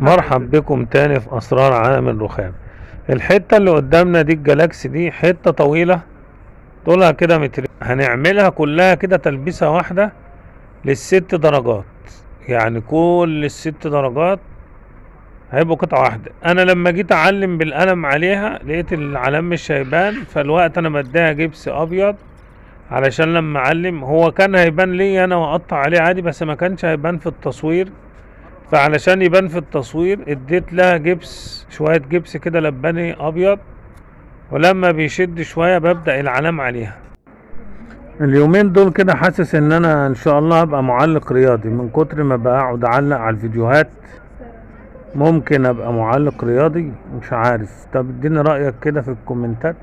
مرحب بكم تاني في اسرار عالم الرخام. الحتة اللي قدامنا دي الجلاكسي دي حتة طويلة، طولها كده متر. هنعملها كلها كده تلبيسة واحدة للست درجات، يعني كل الست درجات هيبقوا قطعة واحدة. انا لما جيت اعلم بالقلم عليها لقيت العلم مش هيبان، فالوقت انا بديها جبس ابيض علشان لما اعلم هو كان هيبان لي انا واقطع عليه عادي، بس ما كانش هيبان في التصوير. فعلشان يبان في التصوير اديت لها جبس، شوية جبس كده لباني ابيض، ولما بيشد شوية ببدأ العلام عليها. اليومين دول كده حاسس ان انا ان شاء الله هبقى معلق رياضي من كتر ما بقعد اعلق على الفيديوهات. ممكن ابقى معلق رياضي، مش عارف. طب اديني رأيك كده في الكومنتات.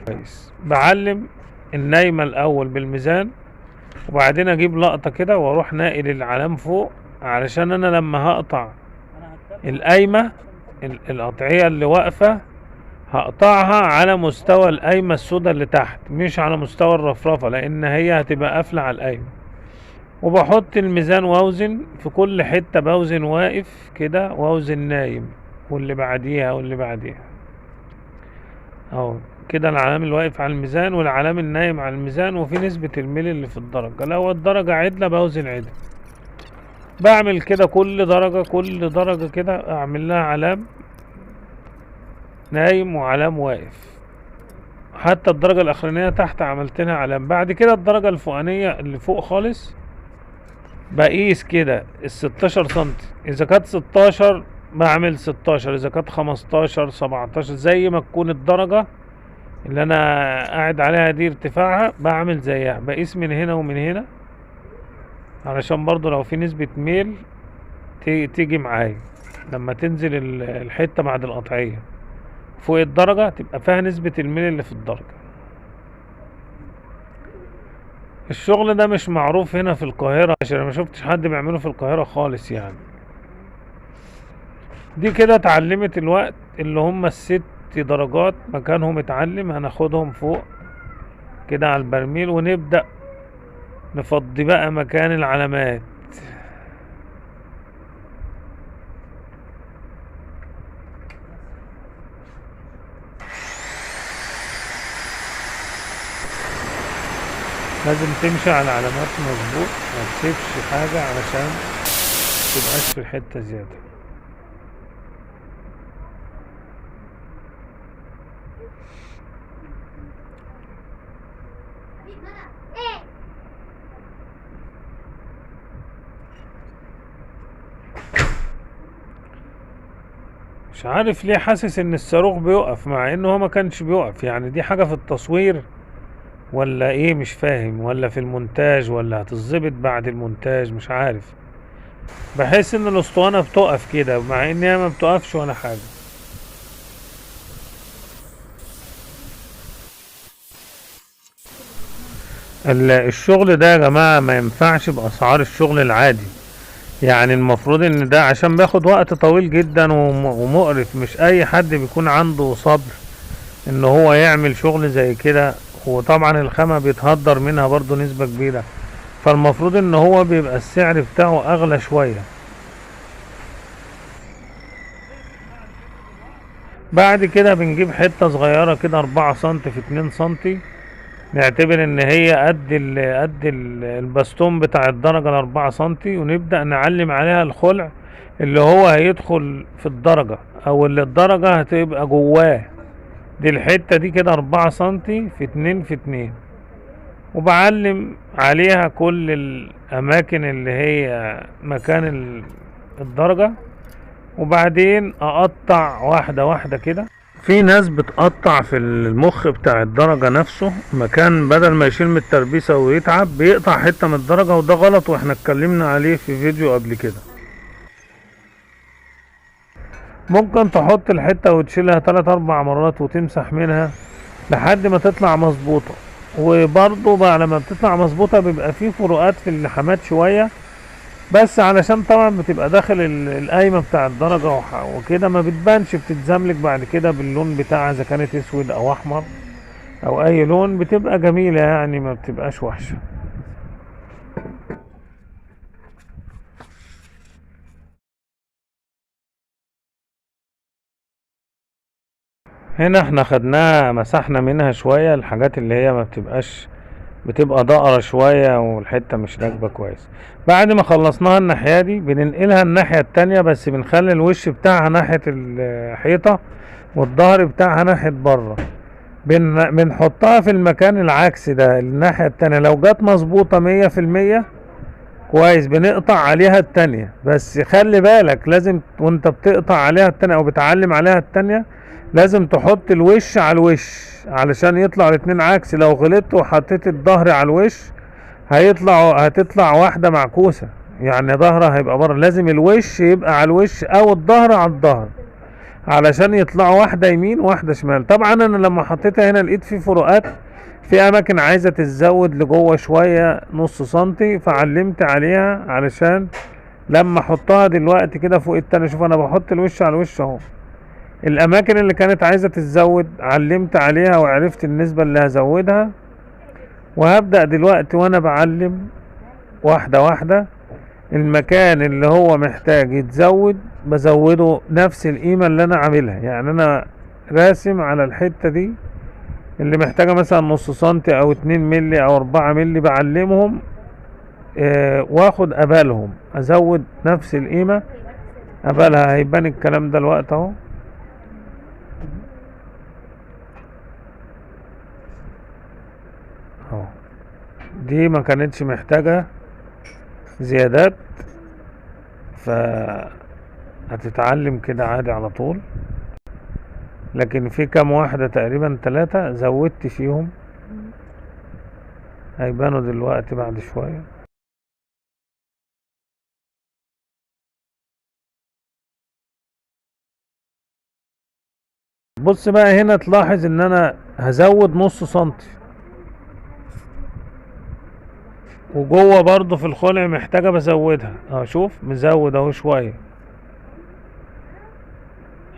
كويس. بعلم النايمة الاول بالميزان، وبعدين اجيب لقطة كده واروح ناقل العلام فوق، علشان انا لما هقطع القايمة القطعية اللي واقفة هقطعها على مستوى القايمة السوداء اللي تحت، مش على مستوى الرفرفة، لان هي هتبقى قافلة على القايمة. وبحط الميزان واوزن في كل حتة، بوزن واقف كده واوزن نايم واللي بعديها واللي بعديها اهو كده. العلام الواقف على الميزان والعلام النايم على الميزان، وفي نسبة الميل اللي في الدرجة. لو الدرجة عدلة بوزن عدل. بعمل كده كل درجة كده اعمل لها علام نايم وعلام واقف. حتى الدرجة الاخرانية تحت عملت لها علام. بعد كده الدرجة الفوقانية اللي فوق خالص بقيس كده ال16 سنتي، اذا كانت 16 بعمل 16، اذا كانت 15 17، زي ما تكون الدرجة اللي انا قاعد عليها دي ارتفاعها بعمل زيها. بقيس من هنا ومن هنا علشان برضو لو في نسبة ميل تيجي معايا لما تنزل الحتة بعد القطعية فوق الدرجة، تبقى فيها نسبة الميل اللي في الدرجة. الشغل ده مش معروف هنا في القاهرة، عشان ما شفتش حد بيعمله في القاهرة خالص يعني. دي كده اتعلمت الوقت اللي هم الست درجات مكانهم اتعلم. هناخدهم فوق كده على البرميل ونبدأ نفضي بقى مكان العلامات. لازم تمشي على علامات مظبوط، ما تسيبش حاجة علشان متبقاش في الحتة زيادة. مش عارف ليه حاسس ان الصاروخ بيقف، مع انه هو ما كانش بيقف. يعني دي حاجة في التصوير ولا ايه؟ مش فاهم. ولا في المونتاج، ولا هتظبط بعد المونتاج؟ مش عارف. بحس ان الاسطوانة بتقف كده مع ان هي ما بتقفش ولا حاجة. الشغل ده يا جماعة ما ينفعش باسعار الشغل العادي. يعني المفروض ان ده عشان بياخد وقت طويل جدا ومقرف. مش اي حد بيكون عنده صبر ان هو يعمل شغل زي كده. وطبعا الخامة بيتهدر منها برضو نسبة كبيرة، فالمفروض ان هو بيبقى السعر بتاعه اغلى شوية. بعد كده بنجيب حتة صغيرة كده 4 سنتي في 2 سنتي، نعتبر ان هي قد البستون بتاع الدرجة ال4 سنتي، ونبدأ نعلم عليها الخلع اللي هو هيدخل في الدرجة، او اللي الدرجة هتبقى جواه. دي الحتة دي كده 4 سنتي في 2 في 2، وبعلم عليها كل الاماكن اللي هي مكان الدرجة. وبعدين اقطع واحدة واحدة كده. في ناس بتقطع في المخ بتاع الدرجة نفسه مكان، بدل ما يشيل من التربيسة ويتعب بيقطع حتة من الدرجة، وده غلط واحنا اتكلمنا عليه في فيديو قبل كده. ممكن تحط الحتة وتشيلها 3 4 مرات وتمسح منها لحد ما تطلع مظبوطة. وبرضو بعد ما بتطلع مظبوطة بيبقى فيه فروقات في اللحامات شوية، بس علشان طبعا بتبقى داخل القايمة بتاع الدرجة وكده ما بتبانش، بتتزملك بعد كده باللون بتاعها، اذا كانت اسود او احمر او اي لون بتبقى جميلة يعني، ما بتبقاش وحشة. هنا احنا خدناها مسحنا منها شوية الحاجات اللي هي ما بتبقى ضقرة شوية والحتة مش راكبة كويس. بعد ما خلصناها الناحية دي بننقلها الناحية التانية، بس بنخلي الوش بتاعها ناحية الحيطة والظهر بتاعها ناحية بره. بنحطها في المكان العكسي ده الناحية التانية. لو جت مظبوطة 100% كويس بنقطع عليها التانية، بس خلي بالك لازم وانت بتقطع عليها التانية او بتعلم عليها التانية لازم تحط الوش على الوش علشان يطلع الاتنين عكس. لو غلطت وحطيت الظهر على الوش هتطلع واحدة معكوسة، يعني ظهرها هيبقى بره. لازم الوش يبقى على الوش او الظهر على الظهر علشان يطلعوا واحدة يمين واحدة شمال. طبعا انا لما حطيتها هنا لقيت في فروقات، في اماكن عايزة تتزود لجوه شوية نص سنتي، فعلمت عليها علشان لما احطها دلوقتي كده فوق التاني. شوف انا بحط الوش على الوش اهو. الاماكن اللي كانت عايزة تتزود علمت عليها وعرفت النسبة اللي هزودها، وهبدأ دلوقتي وانا بعلم واحدة واحدة. المكان اللي هو محتاج يتزود بزوده نفس القيمة اللي انا عاملها. يعني انا راسم على الحتة دي اللي محتاجة مثلا نص سنتي او 2 ملي او 4 ملي بعلمهم واخد قبالهم ازود نفس القيمة قبالها. هيبان الكلام ده الوقت اهو. اهو دي ما كانتش محتاجة زيادات، فهتتعلم كده عادي على طول. لكن في كام واحدة تقريبا 3 زودت فيهم هيبانوا دلوقتي بعد شوية. بص بقى هنا تلاحظ ان انا هزود نص سنتي، وجوه برضو في الخلع محتاجة بزودها اهو. شوف مزود اهو شوية.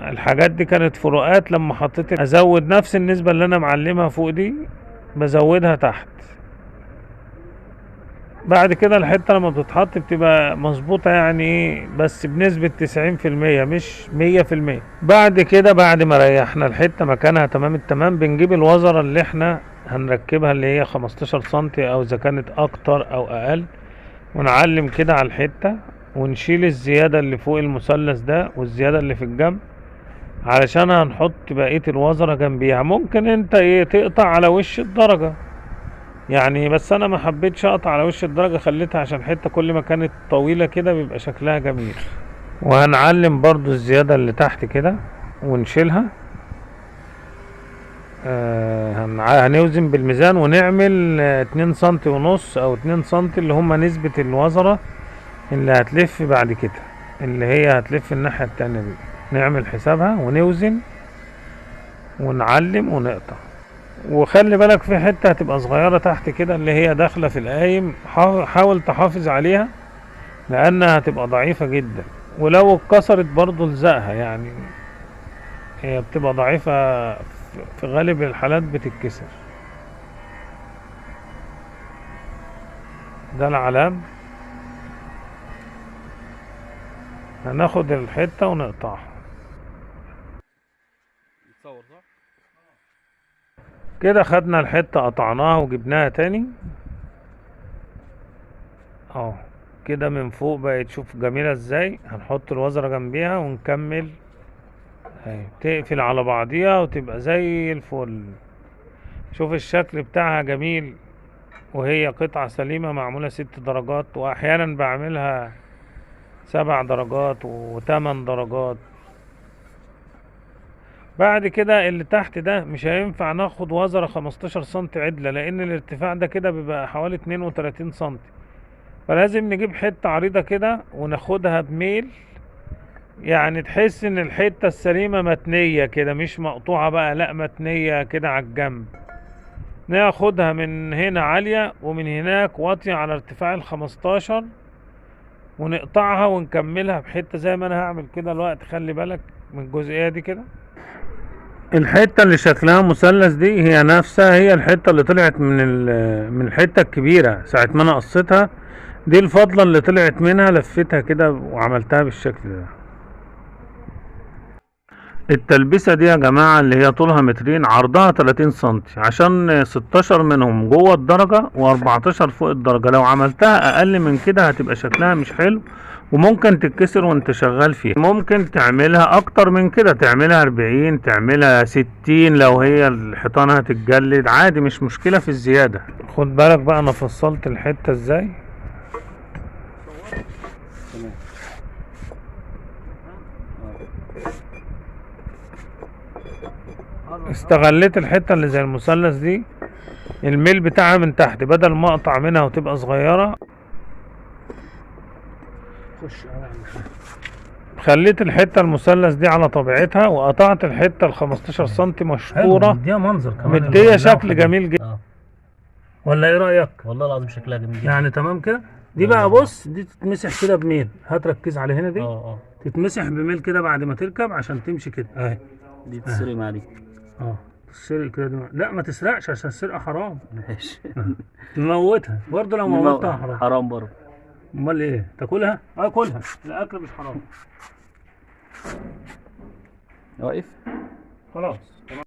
الحاجات دي كانت فروقات لما حطيت ازود نفس النسبة اللي انا معلمها فوق دي بزودها تحت. بعد كده الحتة لما بتتحط بتبقى مظبوطة، يعني ايه بس بنسبة 90% مش 100%. بعد كده بعد ما ريحنا الحتة مكانها تمام التمام بنجيب الوزرة اللي احنا هنركبها اللي هي 15 سنتي او اذا كانت اكتر او اقل، ونعلم كده على الحتة ونشيل الزيادة اللي فوق المثلث ده والزيادة اللي في الجنب علشان هنحط بقية الوزرة جنبيها. ممكن انت ايه تقطع على وش الدرجة يعني، بس انا ما حبيتش اقطع على وش الدرجة، خليتها عشان الحتة كل ما كانت طويلة كده بيبقى شكلها جميل. وهنعلم برضو الزيادة اللي تحت كده ونشيلها. هنوزن بالميزان ونعمل 2 سنتي ونص او 2 سنتي اللي هما نسبة الوزرة اللي هتلف بعد كده، اللي هي هتلف الناحية التانية دي. نعمل حسابها ونوزن ونعلم ونقطع. وخلي بالك في حتة هتبقى صغيرة تحت كده اللي هي داخلة في القايم، حاول تحافظ عليها لانها هتبقى ضعيفة جدا، ولو اتكسرت برضو الزقها. يعني هي بتبقى ضعيفة في غالب الحالات بتتكسر. ده العلام. هناخد الحتة ونقطعها كده. خدنا الحتة قطعناها وجبناها تاني اهو كده من فوق بقت شوف جميلة ازاي. هنحط الوزرة جنبيها ونكمل اهي، تقفل على بعضيها وتبقى زي الفل. شوف الشكل بتاعها جميل، وهي قطعة سليمة معمولة 6 درجات، واحيانا بعملها 7 درجات و8 درجات. بعد كده اللي تحت ده مش هينفع ناخد وزرة 15 سنتي عدلة، لان الارتفاع ده كده بيبقى حوالي 32 سنتي، فلازم نجيب حتة عريضة كده وناخدها بميل، يعني تحس ان الحتة السليمة متنية كده مش مقطوعة بقى، لا متنية كده على الجنب. ناخدها من هنا عالية ومن هناك واطية على ارتفاع 15 ونقطعها ونكملها بحتة زي ما انا هعمل كده الوقت. خلي بالك من الجزئية دي كده. الحتة اللي شكلها مثلث دي هي نفسها هي الحتة اللي طلعت من الحتة الكبيرة ساعة ما انا قصيتها. دي الفضلة اللي طلعت منها لفتها كده وعملتها بالشكل ده. التلبسة دي يا جماعة اللي هي طولها مترين عرضها 30 سنتي، عشان 16 منهم جوه الدرجة و14 فوق الدرجة. لو عملتها اقل من كده هتبقى شكلها مش حلو وممكن تتكسر وانت شغال فيها. ممكن تعملها اكتر من كده، تعملها 40، تعملها 60، لو هي الحيطان هتتجلد عادي مش مشكلة في الزيادة. خد بالك بقى انا فصلت الحتة ازاي. استغليت الحتة اللي زي المثلث دي، الميل بتاعها من تحت، بدل ما اقطع منها وتبقى صغيرة خليت الحتة المثلث دي على طبيعتها، وقطعت الحتة ال15 سنتي مشطورة، مديها منظر كمان، مدية شكل جميل جدا. ولا ايه رأيك؟ والله العظيم شكلها جميل جدا. يعني تمام كده. دي بقى بص، دي تتمسح كده بميل، هات ركز على هنا دي. تتمسح بميل كده بعد ما تركب عشان تمشي كده اهي. دي تسرق مع دي. تسرق كده دي. لا ما تسرقش عشان السرقة حرام. ماشي. تموتها برضه، لو موتها حرام. حرام برضه. امال ايه؟ تاكلها؟ كلها، الاكل مش حرام. واقف؟ خلاص تمام.